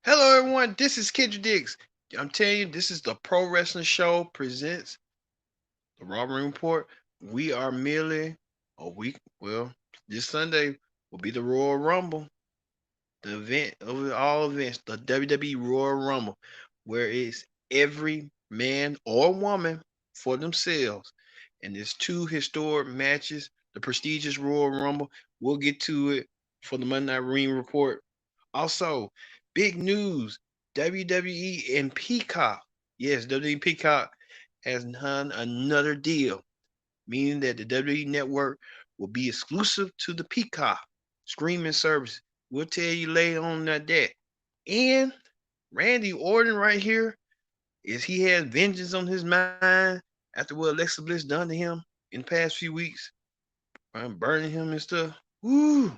Hello, everyone. This is Kendra Diggs. I'm telling you, this is the Pro Wrestling Show presents the Raw Ring Report. We are merely a week. Well, this Sunday will be the Royal Rumble, the event of all events, the WWE Royal Rumble, where it's every man or woman for themselves. And there's two historic matches, the prestigious Royal Rumble. We'll get to it for the Monday Night Ring Report. Also, big news, WWE and Peacock. Yes, WWE Peacock has done another deal, meaning that the WWE Network will be exclusive to the Peacock streaming service. We'll tell you later on that. And Randy Orton right here is he has vengeance on his mind after what Alexa Bliss done to him in the past few weeks, burning him and stuff. Woo,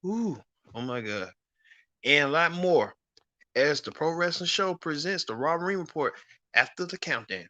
woo, oh my God, and a lot more as the Pro Wrestling Show presents the Raw Ring Report after the countdown.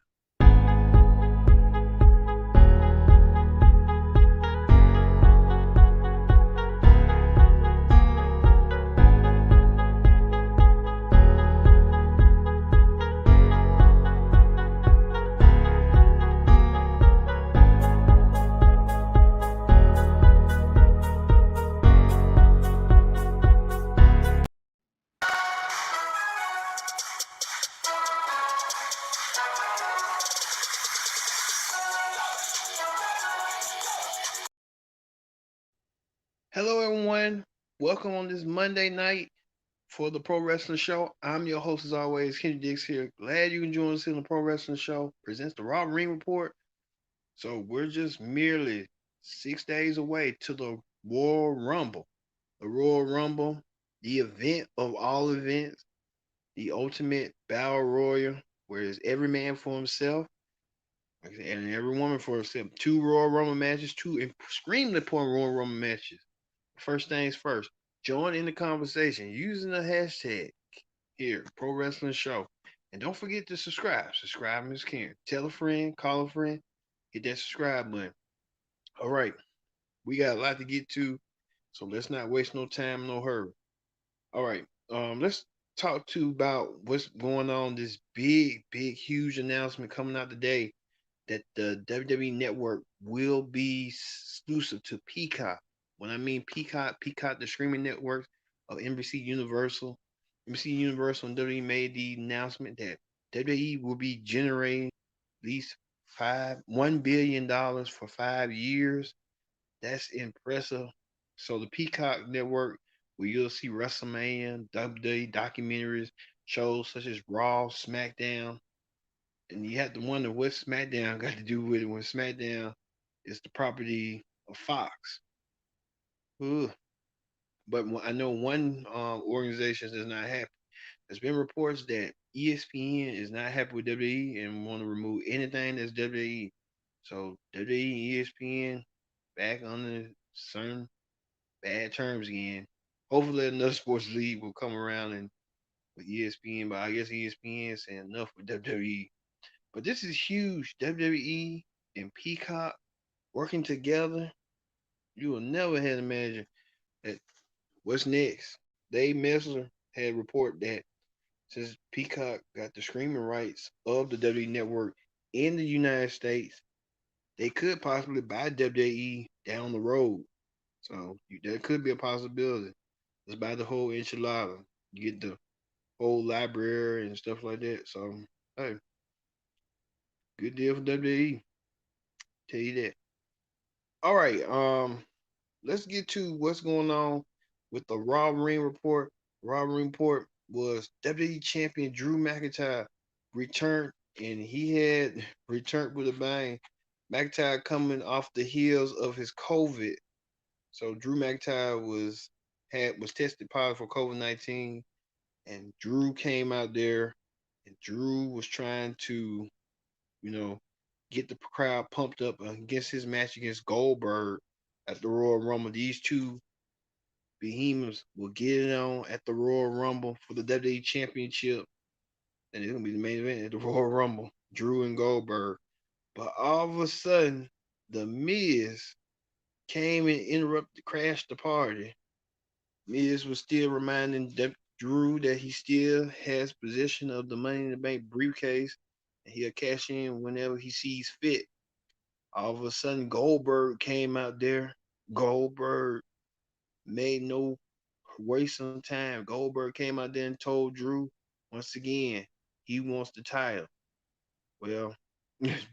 Hello, everyone. Welcome on this Monday night for the Pro Wrestling Show. I'm your host, as always, Kenny Dix here. Glad you can join us in the Pro Wrestling Show. Presents the Raw Ring Report. So we're just merely 6 days away to the Royal Rumble. The Royal Rumble, the event of all events, the ultimate battle royal, where it's every man for himself and every woman for herself. Two Royal Rumble matches, two extremely important Royal Rumble matches. First things first, join in the conversation using the hashtag here, Pro Wrestling Show. And don't forget to subscribe. Subscribe is caring. Tell a friend, call a friend, hit that subscribe button. All right, we got a lot to get to, so let's not waste no time, no hurry. All right, let's talk to about what's going on. This big, huge announcement coming out today that the WWE Network will be exclusive to Peacock. When I mean Peacock, the streaming network of NBC Universal. NBC Universal and WWE made the announcement that WWE will be generating at least $1 billion for 5 years. That's impressive. So the Peacock network, where you'll see WrestleMania, WWE documentaries, shows such as Raw, SmackDown, and you have to wonder what SmackDown got to do with it when SmackDown is the property of Fox. Ugh. But I know one organization is not happy. There's been reports that ESPN is not happy with WWE and want to remove anything that's WWE. So WWE and ESPN back on the certain bad terms again. Hopefully another sports league will come around and with ESPN, but I guess ESPN saying enough with WWE. But this is huge. WWE and Peacock working together. You will never have imagined that. What's next? Dave Messler had reported that since Peacock got the streaming rights of the WWE Network in the United States, they could possibly buy WWE down the road. So that could be a possibility. Let's buy the whole enchilada. You get the whole library and stuff like that. So hey, good deal for WWE. Tell you that. All right. Let's get to what's going on with the Raw Ring Report. Raw Ring Report was WWE Champion Drew McIntyre returned, and he had returned with a bang. McIntyre coming off the heels of his COVID. So Drew McIntyre was tested positive for COVID-19, and Drew came out there, and Drew was trying to, you know, get the crowd pumped up against his match against Goldberg at the Royal Rumble. These two behemoths will get it on at the Royal Rumble for the WWE Championship. And it's gonna be the main event at the Royal Rumble, Drew and Goldberg. But all of a sudden, the Miz came and interrupted, crashed the party. Miz was still reminding Drew that he still has possession of the Money in the Bank briefcase, and he'll cash in whenever he sees fit. All of a sudden, Goldberg came out there. Goldberg made no waste some time. Goldberg came out there and told Drew once again he wants the title. Well,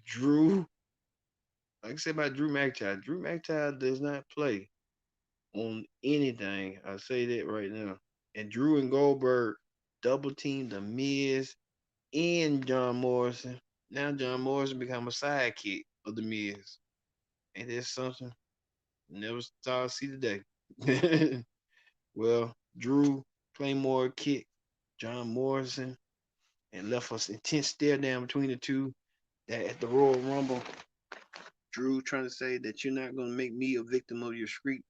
Drew, like I said about Drew McIntyre does not play on anything. I say that right now. And Drew and Goldberg double teamed the Miz and John Morrison. Now John Morrison become a sidekick of the Miz. Ain't that something? Never saw see the day. Well, Drew Claymore kicked John Morrison and left us intense stare down between the two. That at the Royal Rumble, Drew trying to say that you're not going to make me a victim of your streak,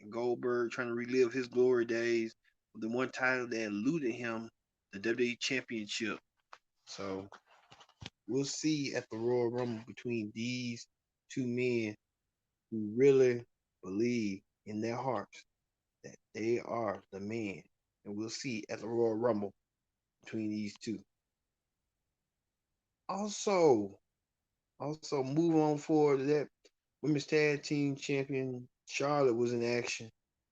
and Goldberg trying to relive his glory days with the one title that eluded him, the WWE Championship. So we'll see at the Royal Rumble between these two men who really believe in their hearts that they are the man. And we'll see at the Royal Rumble between these two. Also, move on forward to that women's tag team champion Charlotte was in action.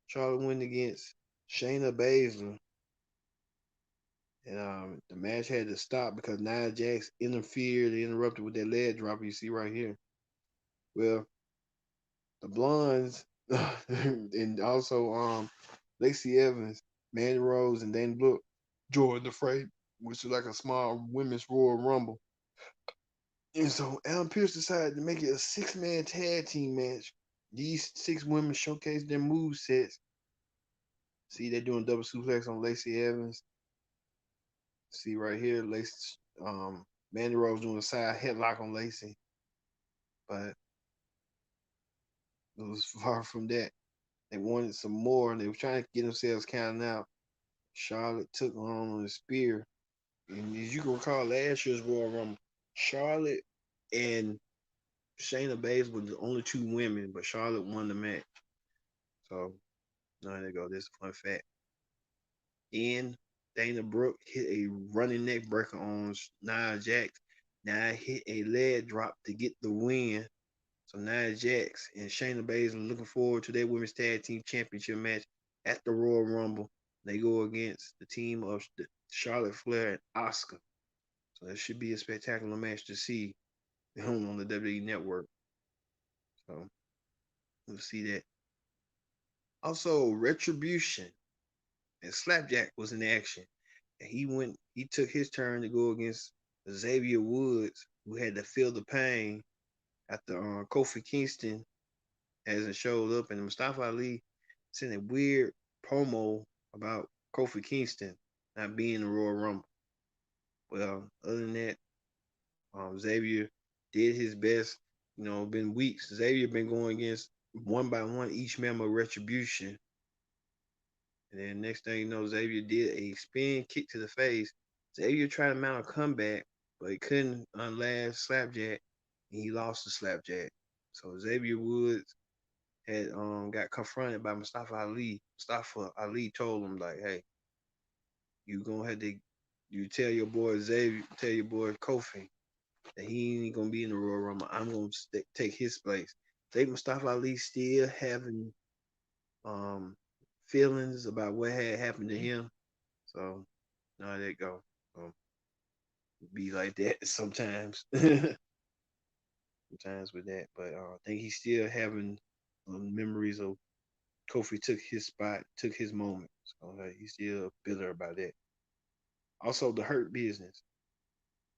Charlotte went against Shayna Baszler. And the match had to stop because Nia Jax interfered and interrupted with that leg drop you see right here. Well, the Blondes and also Lacey Evans, Mandy Rose, and Dana Brooke joined the fray, which is like a small women's Royal Rumble. And so Adam Pearce decided to make it a 6-man tag team match. These 6 women showcased their move sets. See, they're doing double suplex on Lacey Evans. See right here, Lacey, Mandy Rose doing a side headlock on Lacey. But it was far from that. They wanted some more. They were trying to get themselves counted out. Charlotte took on the spear. And as you can recall, last year's Royal Rumble, Charlotte and Shayna Baszler were the only 2 women, but Charlotte won the match. So, there you go. This is a fun fact. And Dana Brooke hit a running neck breaker on Nia Jax. Nia hit a leg drop to get the win. So Nia Jax and Shayna Baszler looking forward to their women's tag team championship match at the Royal Rumble. They go against the team of Charlotte Flair and Asuka. So that should be a spectacular match to see on the WWE Network. So we'll see that. Also, Retribution and Slapjack was in action. And he took his turn to go against Xavier Woods, who had to feel the pain after Kofi Kingston hasn't showed up, and Mustafa Ali sent a weird promo about Kofi Kingston not being in the Royal Rumble. Well, other than that, Xavier did his best. Been weeks. Xavier been going against one by one each member of Retribution. And then next thing you know, Xavier did a spin kick to the face. Xavier tried to mount a comeback, but he couldn't unlast Slapjack, and he lost to Slapjack. So Xavier Woods had got confronted by Mustafa Ali. Mustafa Ali told him like, "Hey, you gonna have to you tell your boy Xavier, tell your boy Kofi that he ain't gonna be in the Royal Rumble. I'm gonna take his place." Think Mustafa Ali still having um feelings about what had happened to him. So now there you go. Be like that sometimes. Sometimes with that, but I think he's still having memories of Kofi took his spot, took his moment. So he's still bitter about that. Also, the Hurt Business.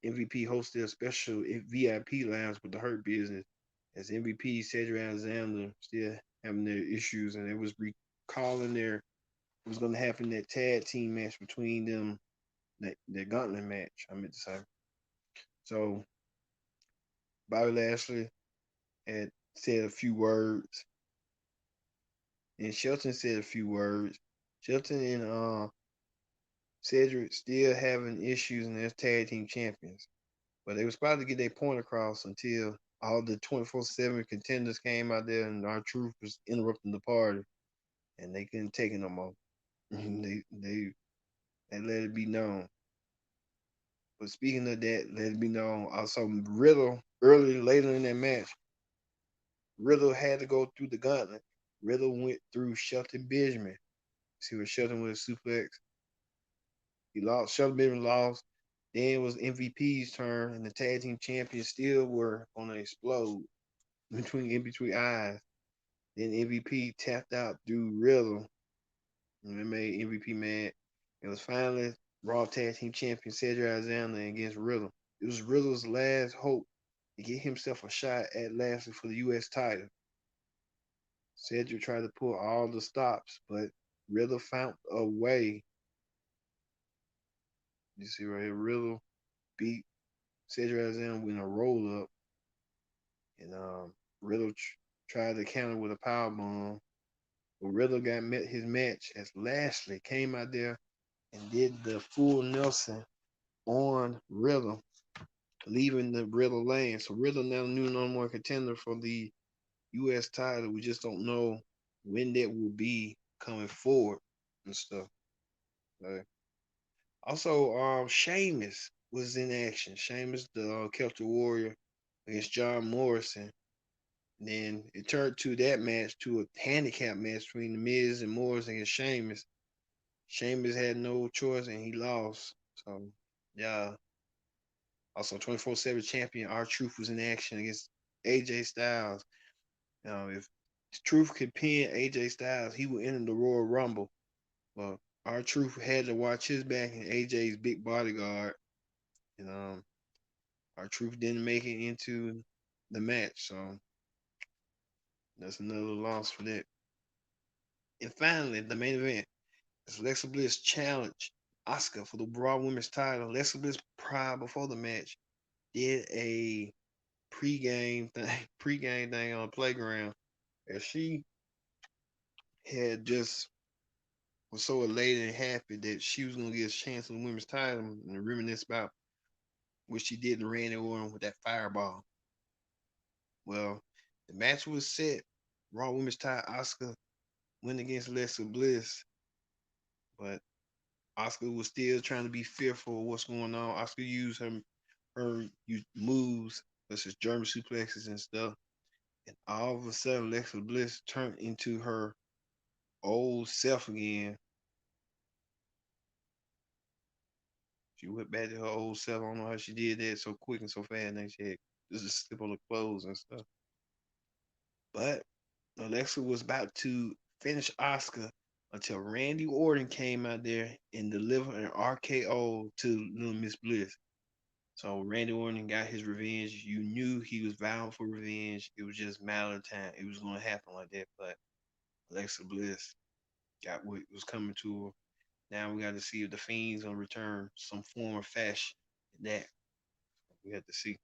MVP hosted a special VIP lounge with the Hurt Business as MVP Cedric Alexander still having their issues, and it was recalling it was going to happen that tag team match between them, that gauntlet match, I meant to say. So Bobby Lashley had said a few words, and Shelton said a few words. Shelton and Cedric still having issues in their tag team champions, but they was about to get their point across until all the 24/7 contenders came out there, and R-Truth was interrupting the party, and they couldn't take it no more. they and let it be known. But speaking of that, let it be known. Also, Riddle later in that match, Riddle had to go through the gauntlet. Riddle went through Shelton Benjamin. See what Shelton with a suplex. He lost. Shelton Benjamin lost. Then it was MVP's turn, and the tag team champions still were gonna explode in between eyes. Then MVP tapped out through Riddle, and it made MVP mad. It was finally Raw Tag Team Champion Cedric Alexander against Riddle. It was Riddle's last hope to get himself a shot at lasting for the U.S. title. Cedric tried to pull all the stops, but Riddle found a way. You see right here, Riddle beat Cedric Alexander with a roll up, and Riddle tried to counter with a power bomb. But Riddle got his match as Lashley came out there and did the full Nelson on Riddle, leaving the Riddle lane. So Riddle now new number one contender for the U.S. title. We just don't know when that will be coming forward and stuff. Okay. Also, Sheamus was in action. Sheamus, the Celtic Warrior, against John Morrison. And then it turned to that match to a handicap match between The Miz and Morrison against Sheamus. Sheamus had no choice and he lost. So, yeah. Also, 24/7 champion R-Truth was in action against AJ Styles. If Truth could pin AJ Styles, he would enter the Royal Rumble. But R-Truth had to watch his back and AJ's big bodyguard. And R-Truth didn't make it into the match. So that's another loss for that. And finally, the main event is Alexa Bliss challenged Asuka for the Raw Women's title. Alexa Bliss, prior before the match, did a pregame thing on the playground, and she had just was so elated and happy that she was gonna get a chance on the women's title and reminisce about what she did in Randy Orton with that fireball. Well, the match was set. Raw Women's title, Asuka went against Alexa Bliss, but Asuka was still trying to be fearful of what's going on. Asuka used her moves such as German suplexes and stuff. And all of a sudden, Alexa Bliss turned into her old self again. She went back to her old self. I don't know how she did that so quick and so fast. And she had just slip on the clothes and stuff. But Alexa was about to finish Asuka until Randy Orton came out there and delivered an RKO to little Miss Bliss. So Randy Orton got his revenge. You knew he was vowing for revenge. It was just a matter of time. It was going to happen like that. But Alexa Bliss got what was coming to her. Now we got to see if the Fiend's gonna return some form or fashion. That we have to see.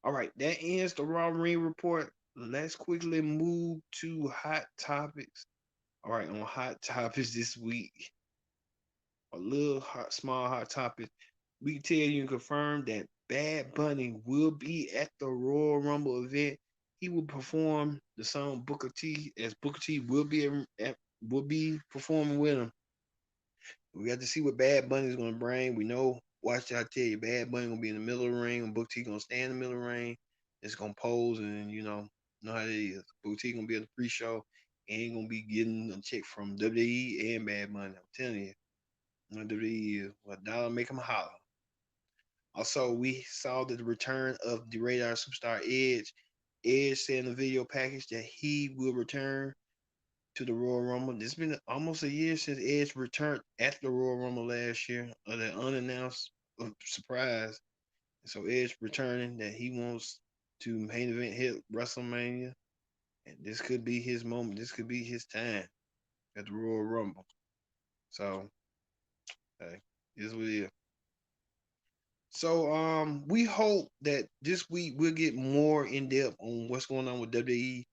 All right, that ends the Raw Ring report. Let's quickly move to hot topics. All right, on hot topics this week, a little small hot topic. We can tell you and confirm that Bad Bunny will be at the Royal Rumble event. He will perform the song Booker T, as Booker T will be performing with him. We got to see what Bad Bunny is going to bring. We know, watch I tell you, Bad Bunny going to be in the middle of the ring, and Booker T going to stand in the middle of the ring. It's going to pose, and know how it is. Booker T going to be at the pre-show, and he going to be getting a check from WWE and Bad Bunny. I'm telling you, WWE is what dollar make him holler. Also, we saw the return of the Radar Superstar Edge. Edge said in the video package that he will return to the Royal Rumble. It's been almost a year since Edge returned at the Royal Rumble last year, the unannounced surprise. So Edge returning that he wants to main event hit WrestleMania, and this could be his moment. This could be his time at the Royal Rumble. So, hey, this is what it is. So, we hope that this week we'll get more in depth on what's going on with WWE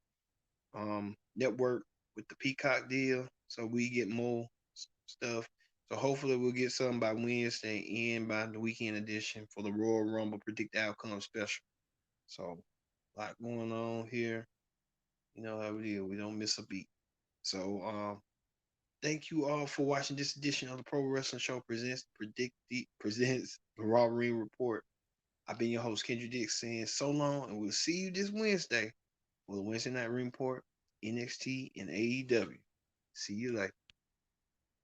network with the Peacock deal, so we get more stuff. So hopefully we'll get something by Wednesday and by the weekend edition for the Royal Rumble Predict Outcome special. So a lot going on here. You know how it is. We don't miss a beat. So Thank you all for watching this edition of the Pro Wrestling Show presents the Raw Ring Report. I've been your host, Kendrick Dix, saying so long, and we'll see you this Wednesday for the Wednesday Night Ring Report, NXT, and AEW. See you later.